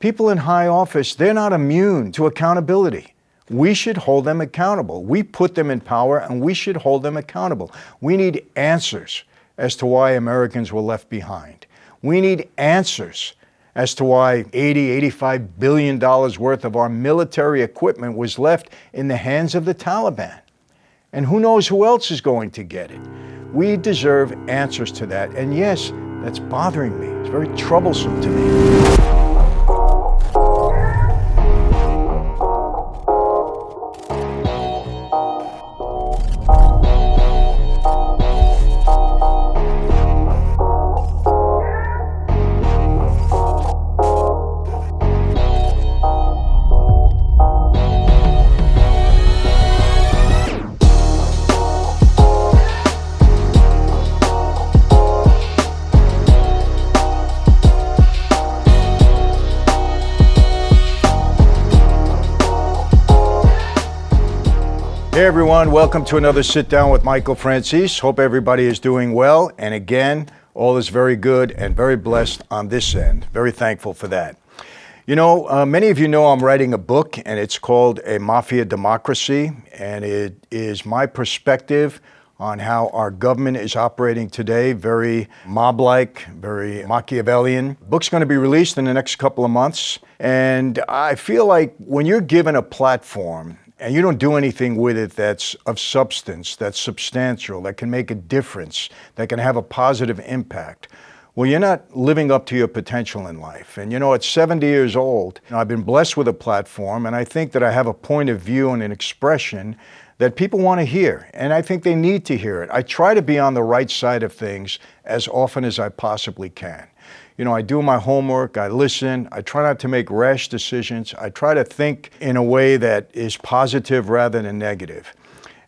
People in high office, they're not immune to accountability. We should hold them accountable. We put them in power and we should hold them accountable. We need answers as to why Americans were left behind. We need answers as to why $85 billion worth of our military equipment was left in the hands of the Taliban. And who knows who else is going to get it. We deserve answers to that. And yes, that's bothering me. It's very troublesome to me. Hey everyone, welcome to another Sit Down with Michael Franzese. Hope everybody is doing well. And again, all is very good and very blessed on this end. Very thankful for that. You know, many of you know I'm writing a book and it's called A Mafia Democracy. And it is my perspective on how our government is operating today. Very mob-like, very Machiavellian. The book's going to be released in the next couple of months. And I feel like when you're given a platform and you don't do anything with it that's of substance, that's substantial, that can make a difference, that can have a positive impact, well, you're not living up to your potential in life. And you know, at 70 years old, I've been blessed with a platform, and I think that I have a point of view and an expression that people want to hear, and I think they need to hear it. I try to be on the right side of things as often as I possibly can. You know, I do my homework, I listen, I try not to make rash decisions, I try to think in a way that is positive rather than negative.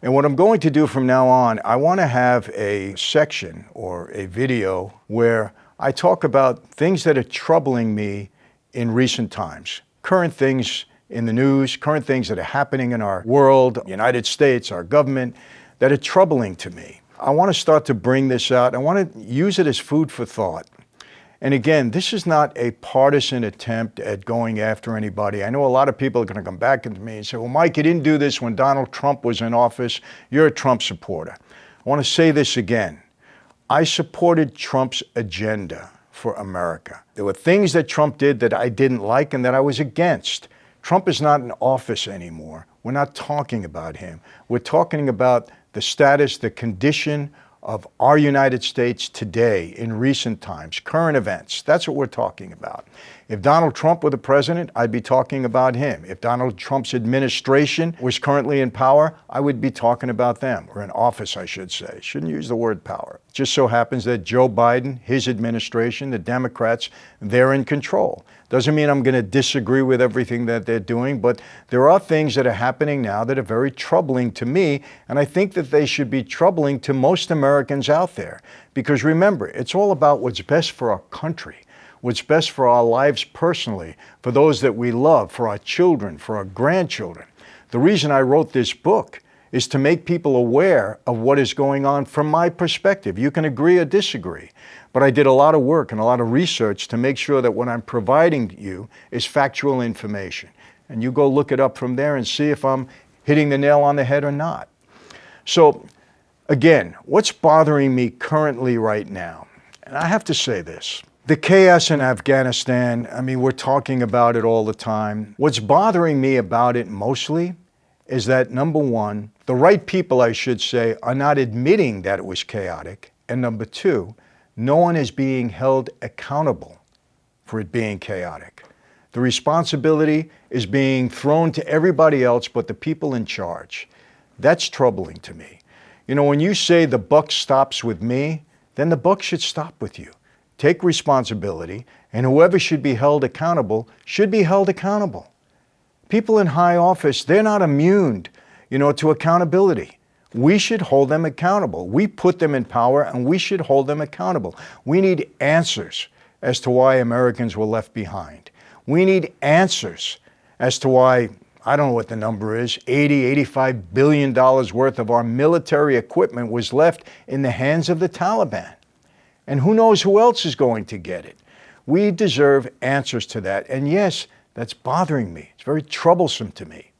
And what I'm going to do from now on, I want to have a section or a video where I talk about things that are troubling me in recent times. Current things in the news, current things that are happening in our world, United States, our government, that are troubling to me. I want to start to bring this out. I want to use it as food for thought. And again, this is not a partisan attempt at going after anybody. I know a lot of people are going to come back to me and say, well, Mike, you didn't do this when Donald Trump was in office. You're a Trump supporter. I want to say this again. I supported Trump's agenda for America. There were things that Trump did that I didn't like and that I was against. Trump is not in office anymore. We're not talking about him. We're talking about the status, the condition of our United States today in recent times, current events. That's what we're talking about. If Donald Trump were the president, I'd be talking about him. If Donald Trump's administration was currently in power, I would be talking about them, or in office, I should say. Shouldn't use the word power. It just so happens that Joe Biden, his administration, the Democrats, they're in control. Doesn't mean I'm going to disagree with everything that they're doing, but there are things that are happening now that are very troubling to me, and I think that they should be troubling to most Americans out there. Because remember, it's all about what's best for our country, what's best for our lives personally, for those that we love, for our children, for our grandchildren. The reason I wrote this book is to make people aware of what is going on from my perspective. You can agree or disagree, but I did a lot of work and a lot of research to make sure that what I'm providing you is factual information. And you go look it up from there and see if I'm hitting the nail on the head or not. So again, what's bothering me currently right now? And I have to say this. The chaos in Afghanistan, I mean, we're talking about it all the time. What's bothering me about it mostly is that, number one, the right people, I should say, are not admitting that it was chaotic. And number two, no one is being held accountable for it being chaotic. The responsibility is being thrown to everybody else but the people in charge. That's troubling to me. You know, when you say the buck stops with me, then the buck should stop with you. Take responsibility, and whoever should be held accountable should be held accountable. People in high office, they're not immune, to accountability. We should hold them accountable. We put them in power, and we should hold them accountable. We need answers as to why Americans were left behind. We need answers as to why, I don't know what the number is, $85 billion worth of our military equipment was left in the hands of the Taliban. And who knows who else is going to get it. We deserve answers to that. And yes, that's bothering me. It's very troublesome to me.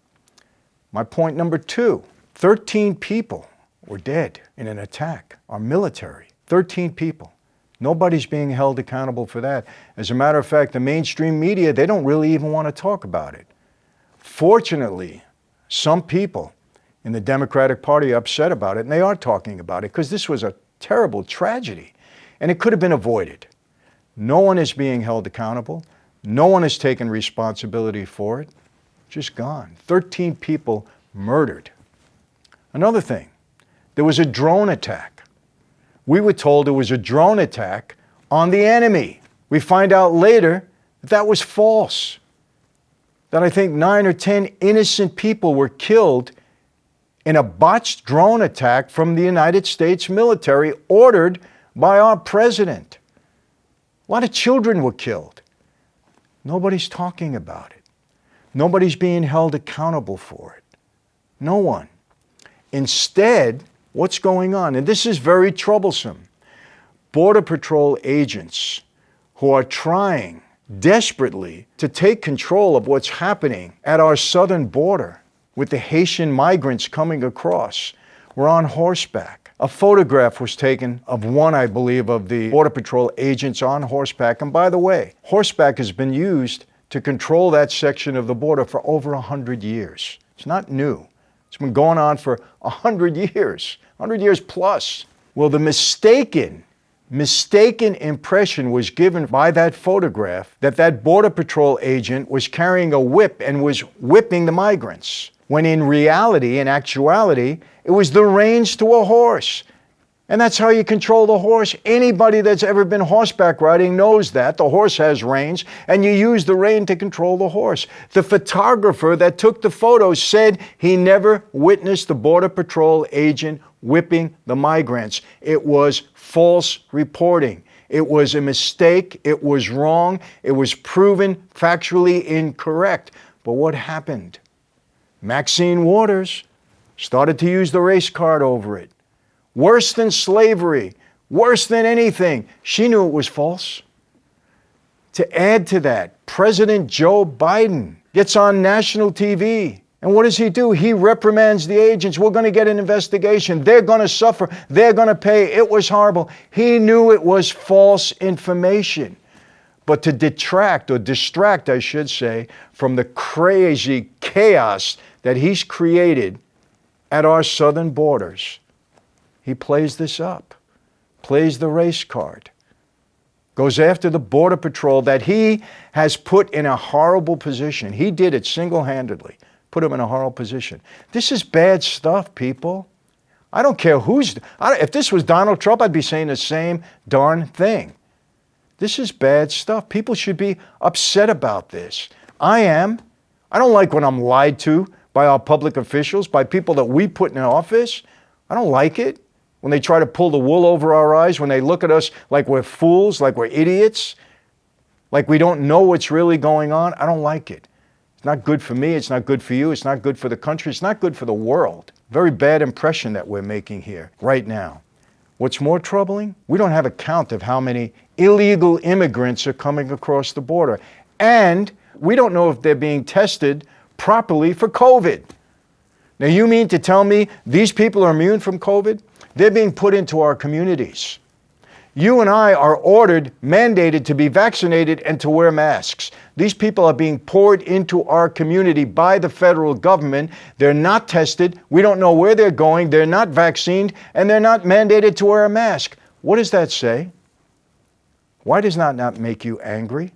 My point number 2, 13 people were dead in an attack. Our military, 13 people. Nobody's being held accountable for that. As a matter of fact, the mainstream media, they don't really even want to talk about it. Fortunately, some people in the Democratic Party are upset about it, and they are talking about it because this was a terrible tragedy, and it could have been avoided. No one is being held accountable. No one has taken responsibility for it. Just gone. 13 people murdered. Another thing, there was a drone attack. We were told it was a drone attack on the enemy. We find out later that that was false. That I think 9 or 10 innocent people were killed in a botched drone attack from the United States military ordered by our president. A lot of children were killed. Nobody's talking about it. Nobody's being held accountable for it. No one. Instead, what's going on? And this is very troublesome. Border Patrol agents who are trying desperately to take control of what's happening at our southern border with the Haitian migrants coming across were on horseback. A photograph was taken of one, I believe, of the Border Patrol agents on horseback. And by the way, horseback has been used to control that section of the border for over 100 years. It's not new. It's been going on for 100 years, 100 years plus. Well, the mistaken impression was given by that photograph that that Border Patrol agent was carrying a whip and was whipping the migrants, when in reality, in actuality, it was the reins to a horse. And that's how you control the horse. Anybody that's ever been horseback riding knows that. The horse has reins, and you use the rein to control the horse. The photographer that took the photo said he never witnessed the Border Patrol agent whipping the migrants. It was false reporting. It was a mistake. It was wrong. It was proven factually incorrect. But what happened? Maxine Waters started to use the race card over it. Worse than slavery, worse than anything. She knew it was false. To add to that, President Joe Biden gets on national TV. And what does he do? He reprimands the agents. We're going to get an investigation. They're going to suffer. They're going to pay. It was horrible. He knew it was false information. But to detract, or distract, I should say, from the crazy chaos that he's created at our southern borders, he plays this up, plays the race card, goes after the Border Patrol that he has put in a horrible position. He did it single-handedly, put him in a horrible position. This is bad stuff, people. I don't care if this was Donald Trump, I'd be saying the same darn thing. This is bad stuff. People should be upset about this. I am. I don't like when I'm lied to by our public officials, by people that we put in office. I don't like it. When they try to pull the wool over our eyes, when they look at us like we're fools, like we're idiots, like we don't know what's really going on, I don't like it. It's not good for me, it's not good for you, it's not good for the country, it's not good for the world. Very bad impression that we're making here right now. What's more troubling? We don't have a count of how many illegal immigrants are coming across the border. And we don't know if they're being tested properly for COVID. Now, you mean to tell me these people are immune from COVID? They're being put into our communities. You and I are ordered, mandated to be vaccinated and to wear masks. These people are being poured into our community by the federal government. They're not tested. We don't know where they're going. They're not vaccinated, and they're not mandated to wear a mask. What does that say? Why does that not make you angry?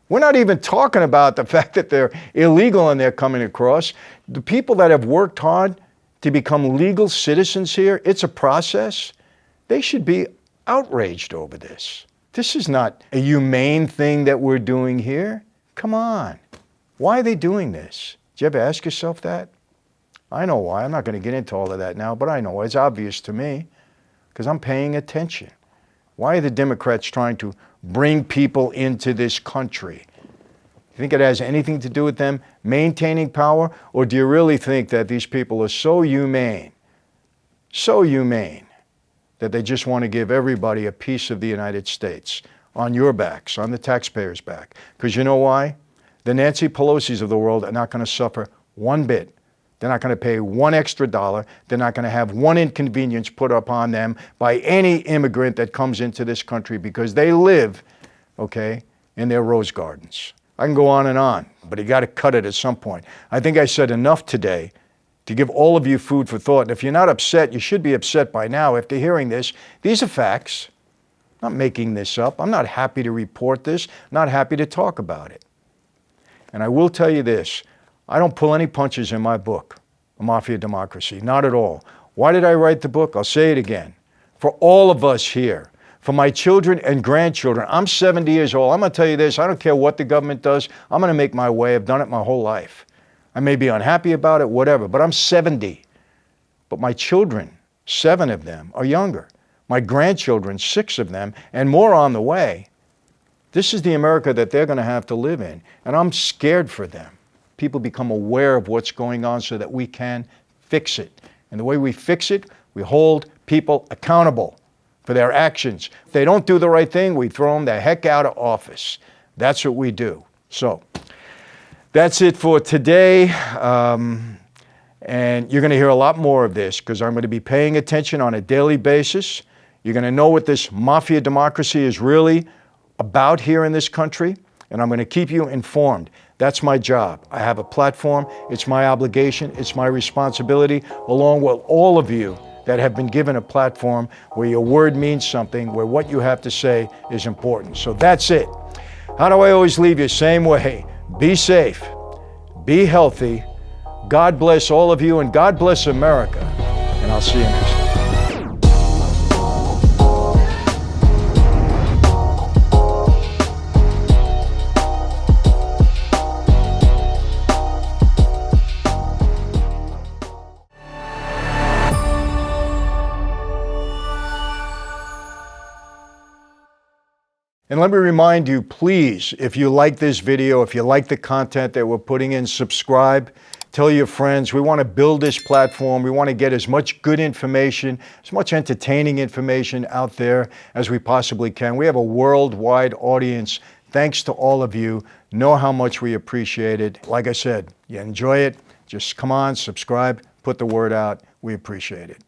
We're not even talking about the fact that they're illegal and they're coming across. The people that have worked hard to become legal citizens here, it's a process. They should be outraged over this. This is not a humane thing that we're doing here. Come on. Why are they doing this? Did you ever ask yourself that? I know why. I'm not going to get into all of that now, but I know. It's obvious to me because I'm paying attention. Why are the Democrats trying to bring people into this country? You think it has anything to do with them maintaining power? Or do you really think that these people are so humane, that they just want to give everybody a piece of the United States? on your backs, on the taxpayers' back. Because you know why? The Nancy Pelosi's of the world are not going to suffer one bit. They're not going to pay one extra dollar. They're not going to have one inconvenience put upon them by any immigrant that comes into this country because they live, okay, in their rose gardens. I can go on, but you got to cut it at some point. I think I said enough today to give all of you food for thought. And if you're not upset, you should be upset by now after hearing this. These are facts. I'm not making this up. I'm not happy to report this, not happy to talk about it. And I will tell you this, I don't pull any punches in my book, A Mafia Democracy, not at all. Why did I write the book? I'll say it again. For all of us here, for my children and grandchildren. I'm 70 years old. I'm going to tell you this, I don't care what the government does. I'm going to make my way. I've done it my whole life. I may be unhappy about it, whatever, but I'm 70. But my children, 7 of them, are younger. My grandchildren, 6 of them, and more on the way. This is the America that they're going to have to live in, and I'm scared for them. People become aware of what's going on so that we can fix it. And the way we fix it, we hold people accountable for their actions. If they don't do the right thing, we throw them the heck out of office. That's what we do. So that's it for today. And you're going to hear a lot more of this because I'm going to be paying attention on a daily basis. You're going to know what this mafia democracy is really about here in this country, and I'm going to keep you informed. That's my job. I have a platform. It's my obligation. It's my responsibility, along with all of you that have been given a platform where your word means something, where what you have to say is important. So that's it. How do I always leave you? Same way. Be safe. Be healthy. God bless all of you, and God bless America. And I'll see you next time. And let me remind you, please, if you like this video, if you like the content that we're putting in, subscribe, tell your friends. We want to build this platform. We want to get as much good information, as much entertaining information out there as we possibly can. We have a worldwide audience. Thanks to all of you. Know how much we appreciate it. Like I said, you enjoy it, just come on, subscribe, put the word out. We appreciate it.